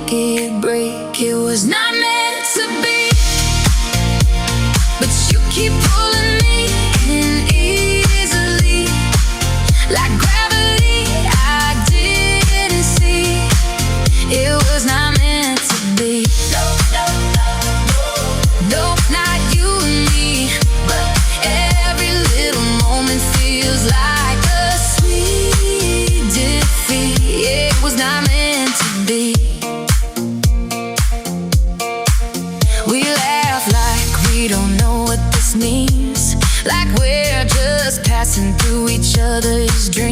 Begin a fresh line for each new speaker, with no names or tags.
make it break. It was not meant to be, but you keep pulling me in easily, like gravity I didn't see. It was not meant to be. No, not you and me, but every little moment feels like a sweet defeat. It was not meant to be. We laugh like we don't know what this means, like we're just passing through each other's dreams.